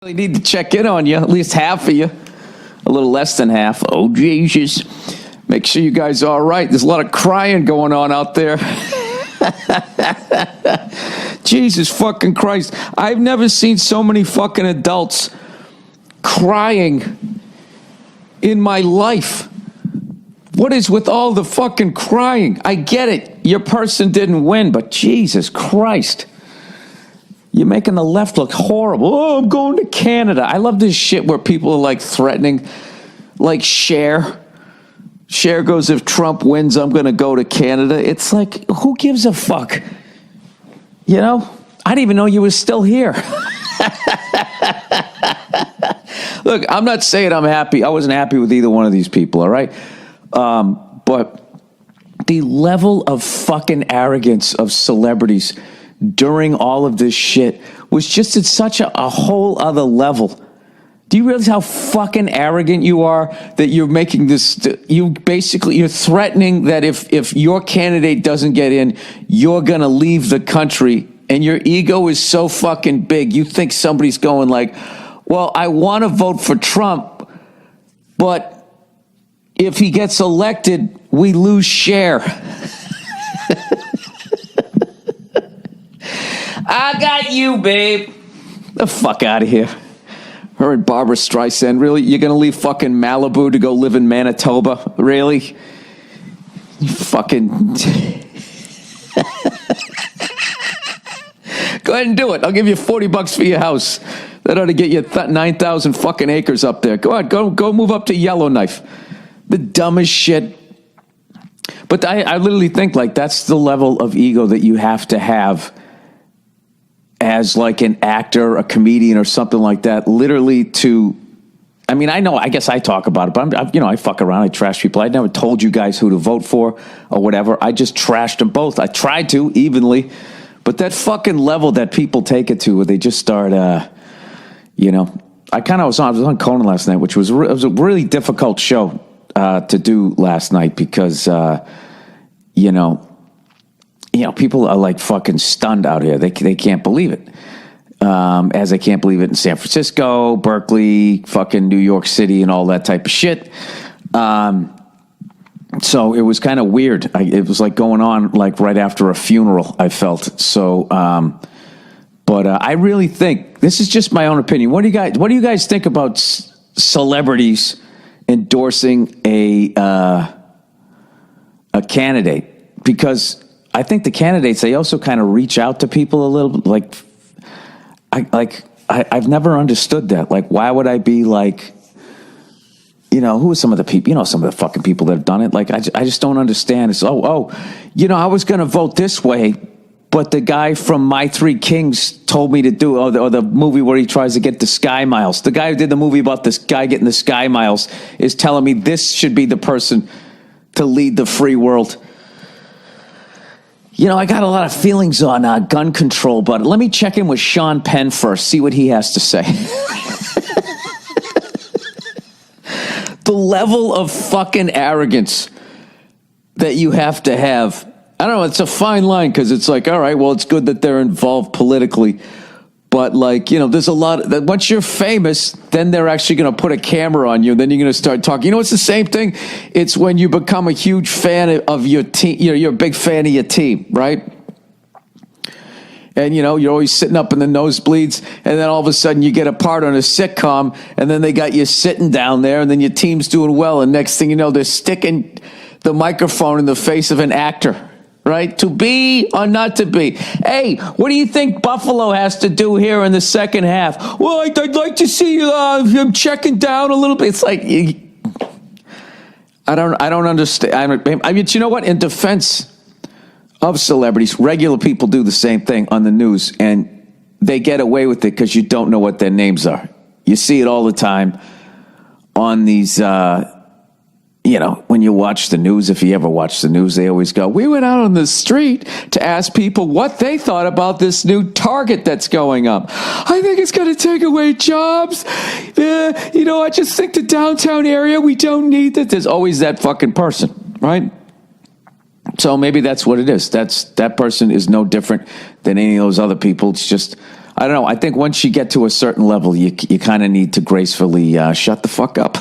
really need to check in on you, at least half of you, a little less than half. Oh, Jesus. Make sure you guys are all right. There's a lot of crying going on out there. Jesus fucking Christ. I've never seen so many fucking adults crying in my life. What is with all the fucking crying? I get it. Your person didn't win, but Jesus Christ. You're making the left look horrible. Oh, I'm going to Canada. I love this shit where people are like threatening, like Cher. Cher goes, if Trump wins, I'm going to go to Canada. It's like, who gives a fuck? You know? I didn't even know you were still here. Look, I'm not saying I'm happy. I wasn't happy with either one of these people, all right? But the level of fucking arrogance of celebrities during all of this shit was just at such a whole other level. Do you realize how fucking arrogant you are that you're making this, you're threatening that if your candidate doesn't get in, you're going to leave the country, and your ego is so fucking big. You think somebody's going like, well, I want to vote for Trump, but if he gets elected, we lose Cher. I got you, babe. The fuck out of here. Her and Barbara Streisand, really? You're going to leave fucking Malibu to go live in Manitoba? Really? You fucking... Go ahead and do it. I'll give you $40 for your house. That ought to get you 9,000 fucking acres up there. Go on, go move up to Yellowknife. The dumbest shit. But I literally think like that's the level of ego that you have to have as like an actor, a comedian or something like that, literally to, I mean, I guess I talk about it, but I fuck around, I trash people. I never told you guys who to vote for or whatever. I just trashed them both. I tried to evenly, but that fucking level that people take it to where they just start, I was on Conan last night, which was it was a really difficult show to do last night because, people are like fucking stunned out here. They can't believe it. As they can't believe it in San Francisco, Berkeley, fucking New York City, and all that type of shit. So it was kind of weird. It was like going on like right after a funeral, I felt. So, but I really think, this is just my own opinion. What do you guys think about celebrities endorsing a candidate? Because I think the candidates, they also kind of reach out to people a little bit. I've never understood that. Like, why would I be like, who are some of the people, some of the fucking people that have done it? Like, I just don't understand. It's, I was going to vote this way, but the guy from My Three Kings told me to do, or the movie where he tries to get the Sky Miles. The guy who did the movie about this guy getting the Sky Miles is telling me this should be the person to lead the free world. I got a lot of feelings on gun control, but let me check in with Sean Penn first, see what he has to say. The level of fucking arrogance that you have to have. I don't know, it's a fine line because it's like, all right, well, it's good that they're involved politically. But like, there's a lot of, once you're famous, then they're actually going to put a camera on you. And then you're going to start talking. It's the same thing. It's when you become a huge fan of your team. You're a big fan of your team, right? And, you're always sitting up in the nosebleeds. And then all of a sudden you get a part on a sitcom. And then they got you sitting down there. And then your team's doing well. And next thing you know, they're sticking the microphone in the face of an actor. Right? To be or not to be. Hey, what do you think Buffalo has to do here in the second half? Well, I'd like to see him checking down a little bit. It's like, I don't understand. I mean, you know what? In defense of celebrities, regular people do the same thing on the news, and they get away with it because you don't know what their names are. You see it all the time on these... when you watch the news, if you ever watch the news, they always go, we went out on the street to ask people what they thought about this new Target that's going up. I think it's going to take away jobs. I just think the downtown area, we don't need that. There's always that fucking person, right? So maybe that's what it is. That person is no different than any of those other people. It's just I don't know. I think once you get to a certain level, you kind of need to gracefully shut the fuck up.